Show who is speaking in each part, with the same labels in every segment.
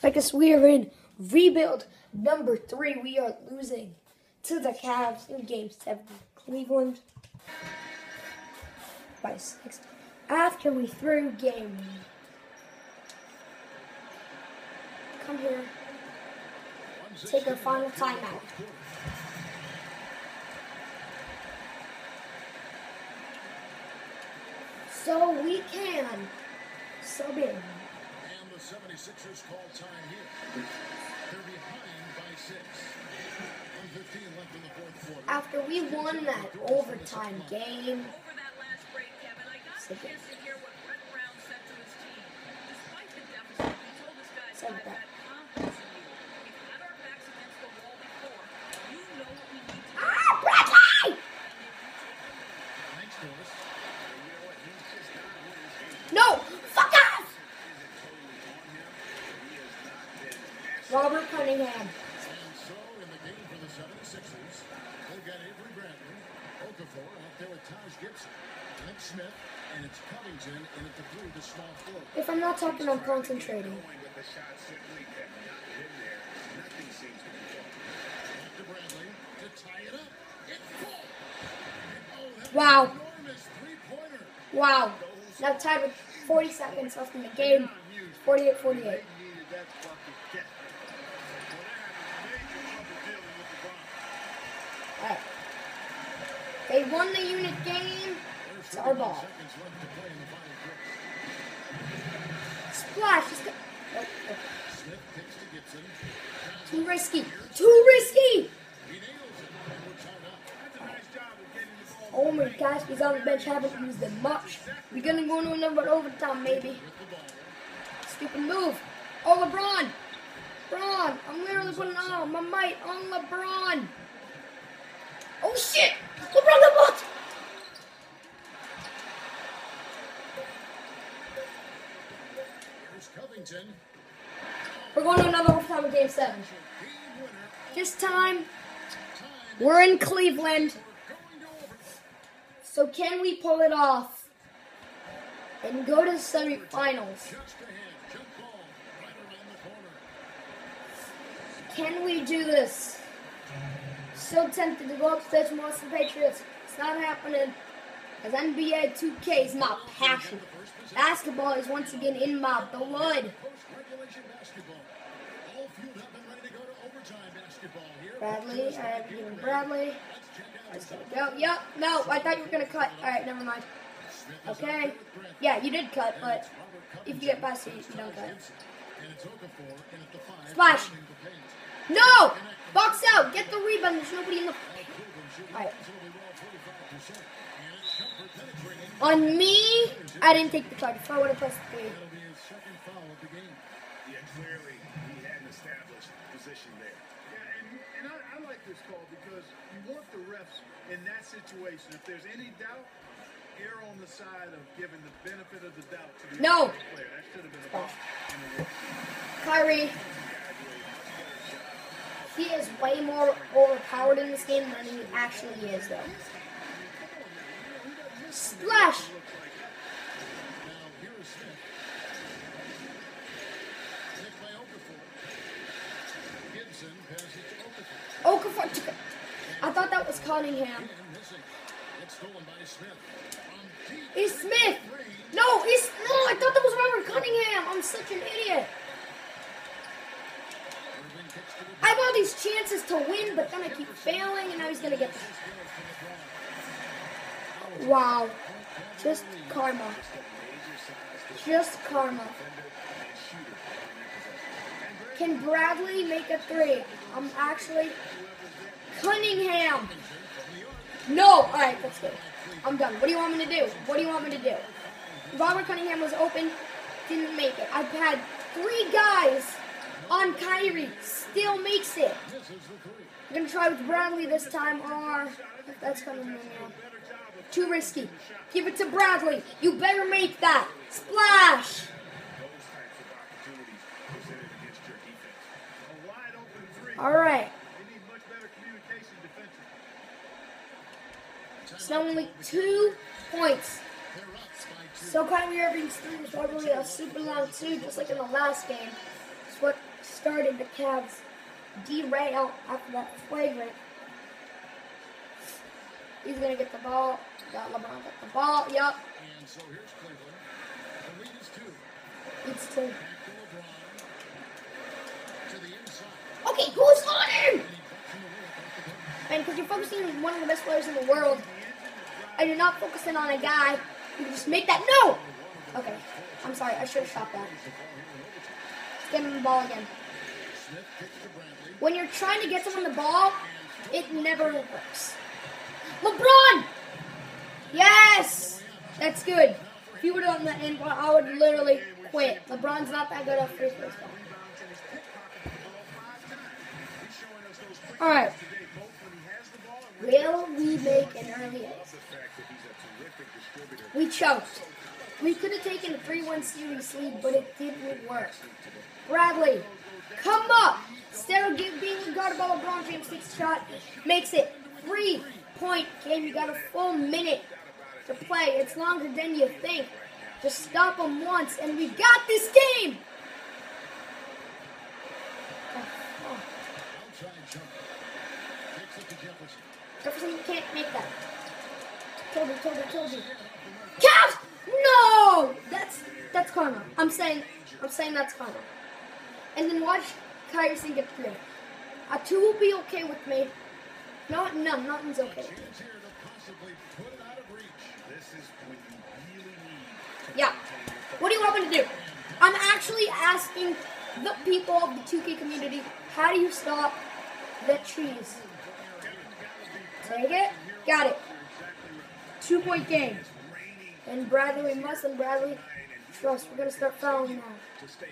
Speaker 1: I guess we are in rebuild number 3. We are losing to the Cavs in Game 7. Cleveland by 6. After we threw game. Come here. Take our final timeout. So we can sub in.
Speaker 2: And the 76ers call time here. They're behind by 6. 1:15 left in the fourth quarter.
Speaker 1: After we won that overtime game.
Speaker 3: Over that last break, Kevin, I got a chance to hear what Brett Brown said to his team. Despite the deficit, he told his guys,
Speaker 1: Said
Speaker 3: I've
Speaker 1: that.
Speaker 3: got confidence in you. We've had our backs against the wall before. You know what we need to do.
Speaker 1: Bradley!
Speaker 2: Thanks, Doris.
Speaker 1: No! Fuck off! Robert Cunningham.
Speaker 2: And so, in the game for the 76ers, they've got Avery Bradley, Okafor out there with Taj Gibson, Nick Smith, and it's Covington in at the 3, the small forward.
Speaker 1: If I'm not talking, I'm concentrating.
Speaker 2: Back to Bradley to tie it up. It's full. Oh, that
Speaker 1: Wow.
Speaker 2: was an enormous three-pointer.
Speaker 1: Wow. Now tied with 40 seconds left in the game. 48-48. Alright. They won the unit game. It's our ball.
Speaker 2: Seconds left to play in the final quarter.
Speaker 1: Splash. Let's go. Oh, oh.
Speaker 2: Smith kicks to Gibson.
Speaker 1: Too risky. Too risky.
Speaker 2: He nails it. And we're tied up. That's a nice job of getting the ball.
Speaker 1: Oh my gosh, he's on the bench. Haven't used them much. We're gonna go into another overtime, maybe.
Speaker 2: With the ball.
Speaker 1: Stupid move. Oh, LeBron. LeBron. I'm literally putting all my might on LeBron. Oh shit. LeBron got blocked.
Speaker 2: Here's Covington.
Speaker 1: We're going to another overtime of Game 7.
Speaker 2: Game winner.
Speaker 1: This time,
Speaker 2: Time
Speaker 1: we're in Cleveland.
Speaker 2: going to overtime.
Speaker 1: So can we pull it off and go to the semifinals?
Speaker 2: Just ahead. Jump ball. Right around the corner.
Speaker 1: Can we do this? So tempted to go upstairs and watch the Patriots. It's not happening. As NBA 2K is my passion. Basketball is once again in my blood.
Speaker 2: Post-regulation basketball. All fueled up and ready to go to overtime basketball here.
Speaker 1: Bradley, I have given Bradley.
Speaker 2: Let's check out
Speaker 1: Go, yep, no, I thought you were going to cut. Alright, never mind. Okay. Yeah, you did cut, but if you get past it, you don't cut.
Speaker 2: And it's Okafor in at the 5.
Speaker 1: Splash.
Speaker 2: Opening the paint.
Speaker 1: No! Box out! Get the rebound. There's nobody in the... Alright. On me, I didn't take the card. If I would have pressed 3.
Speaker 2: That'll be his second foul of the game.
Speaker 4: Yeah, clearly he had an established position there. Yeah, and I like this call because you want the refs in that situation. If there's any doubt, err on the side of giving the benefit of the doubt to the
Speaker 1: No.
Speaker 4: player. That should have been a ball.
Speaker 1: Kyrie. He is way more overpowered in this game than he actually is, though. Splash!
Speaker 2: Now here is Smith. Picked by Okafor. Gibson passes to Okafor.
Speaker 1: Okafor took it. I thought that was Cunningham.
Speaker 2: And missing. It's stolen by Smith. From deep.
Speaker 1: It's Smith! No, it's... No, I thought that was Robert Cunningham. I'm such an idiot.
Speaker 2: Irving kicks to the
Speaker 1: I have all these chances to win, but then I keep failing, and now he's going to get... Wow. Just karma. Just karma. Can Bradley make a 3? I'm actually... Cunningham! No! Alright, that's good. I'm done. What do you want me to do? What do you want me to do? Robert Cunningham was open, didn't make it. I've had 3 guys on Kyrie, still makes it. I'm going to try with Bradley this time, or... If that's coming in now. Too risky. Give it to Bradley. You better make that. Splash!
Speaker 4: Those types of opportunities presented against your defense. A wide open 3.
Speaker 1: Alright.
Speaker 4: They need much better communication defensively.
Speaker 1: It's now only 2 points.
Speaker 2: They're up by 2.
Speaker 1: So Kyrie Irving's 3 was probably a super long 2, just like in the last game. It's what started the Cavs derail after that flagrant. He's gonna get the ball. Got LeBron got the ball. Yup.
Speaker 2: And so here's Cleveland. The lead is 2.
Speaker 1: It's 2.
Speaker 2: Back to LeBron. To the inside.
Speaker 1: Okay, who's on him?
Speaker 2: And he bucks him away across the goal.
Speaker 1: And because you're focusing on one of the best players in the world, and you're not focusing on a guy, you can just make that. No! Okay, I'm sorry. I should have shot that. Let's get him the ball again.
Speaker 2: Smith kicks to Bradley.
Speaker 1: When you're trying to get someone the ball, it never works. LeBron! Yes! That's good. If you would have done that in, I would literally quit. LeBron's not that good at free throws. Alright. Will we make an early ace? We choked. We could have taken a 3-1 series lead, but it didn't work. Bradley, come up! Instead of being guarded by LeBron James, takes a shot, makes it 3-point game. You got a full minute to play. It's longer than you think. Just stop them once, and we got this game!
Speaker 2: Outside jumper. Takes it to Jefferson.
Speaker 1: Jefferson, you can't make that. Told you. Cavs! No! That's karma. I'm saying that's karma. And then watch Kyrie get 3. A 2 will be okay with me. Nothing's okay with me.
Speaker 2: Chance here to possibly put it out of reach.
Speaker 4: This is when you really need
Speaker 1: Yeah. What do you want me to do? I'm actually asking the people of the 2K community, how do you stop the trees? Take it. Got it. 2-point game. And Bradley, we must, and Bradley, trust, we're going to start fouling now.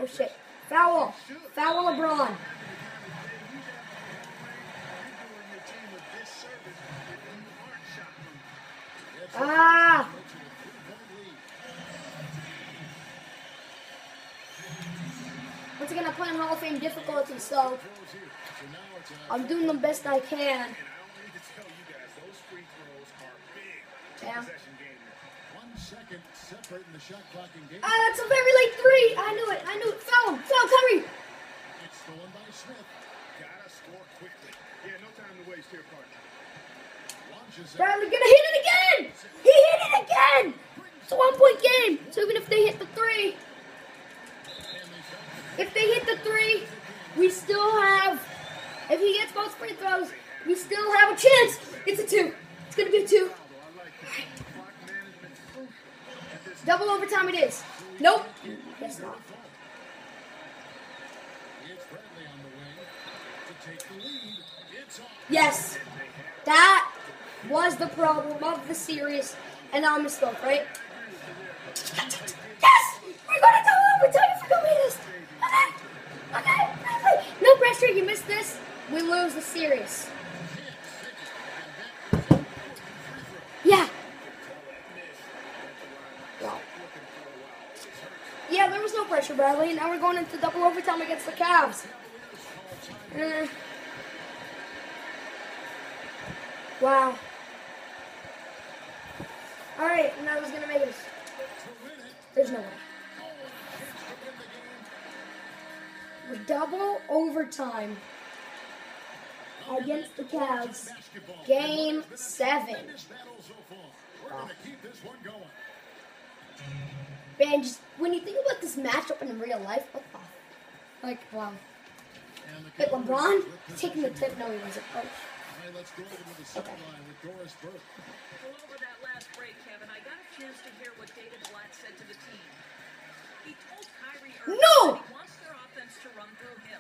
Speaker 1: Oh, shit. Foul. Foul LeBron. Ah. Once again, I'm playing Hall of Fame difficulty, so I'm doing the best I can. Yeah.
Speaker 2: 1 second separating the shot clock in game.
Speaker 1: Ah, that's a very late 3. I knew it. Foul, Kyrie.
Speaker 2: It's stolen by Smith.
Speaker 4: Gotta score quickly. Yeah, no time to waste here, partner.
Speaker 2: Launches it.
Speaker 1: Bradley gonna hit it again. He hit it again. It's a 1-point game. So even if they hit the 3, we still have. If he gets both free throws, we still have a chance. It's a 2. It's gonna be a 2. Double overtime it is. Nope. Guess not.
Speaker 2: It's Bradley on the wing to take the lead. It's off.
Speaker 1: Yes. That was the problem of the series. And now I'm a slope, right? Yes! We're going to double overtime if we don't beat this. Okay. No pressure. You missed this. We lose the series. Yeah. Wow. Yeah, there was no pressure, Bradley. Now we're going into double overtime against the Cavs. Wow. Alright, and I was going to make this. There's no way. With double overtime against the Cavs. Game 7.
Speaker 2: We're going to keep this one going.
Speaker 1: Man, just when you think about this matchup in real life, what the? Like, wow. Wait, LeBron taking the tip? No, he wasn't. Oh.
Speaker 2: Let's go over to the sideline with Doris Burke.
Speaker 3: Well, over that last break, Kevin, I got a chance to hear what David Blatt said to the team. He told Kyrie Irving
Speaker 1: No!
Speaker 3: that he wants their offense to run through him.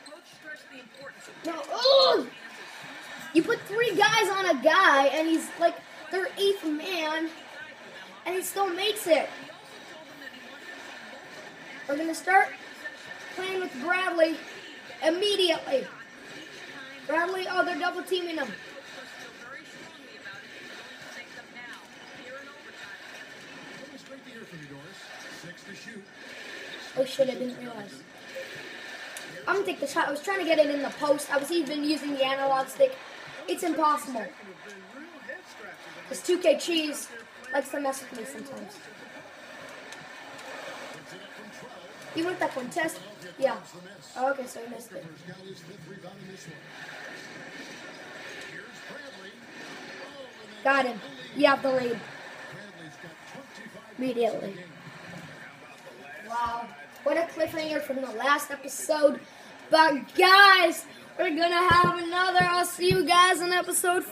Speaker 3: Coach stressed the importance of
Speaker 1: No.
Speaker 3: getting
Speaker 1: Oh!
Speaker 3: his hands as soon as
Speaker 1: You put 3 guys on a guy, and he's like their 8th man, and he still makes it. We're going to start playing with Bradley immediately. Bradley, oh, they're double teaming him.
Speaker 2: It was great to hear from you, Doris. 6 to shoot.
Speaker 1: Oh shit, I didn't realize. I'm gonna take the shot. I was trying to get it in the post. I was even using the analog stick. It's impossible. This 2K cheese likes to mess with me sometimes.
Speaker 2: Puts it up from 12.
Speaker 1: Even with that contest, yeah. Oh, okay, so he missed it.
Speaker 2: Okafor's got his 5th rebound in this one. Here's Bradley. Oh, and they
Speaker 1: Got him. You have the lead
Speaker 2: Bradley's got 25
Speaker 1: immediately. Wow, what a cliffhanger from the last episode. But guys, we're gonna have another. I'll see you guys in episode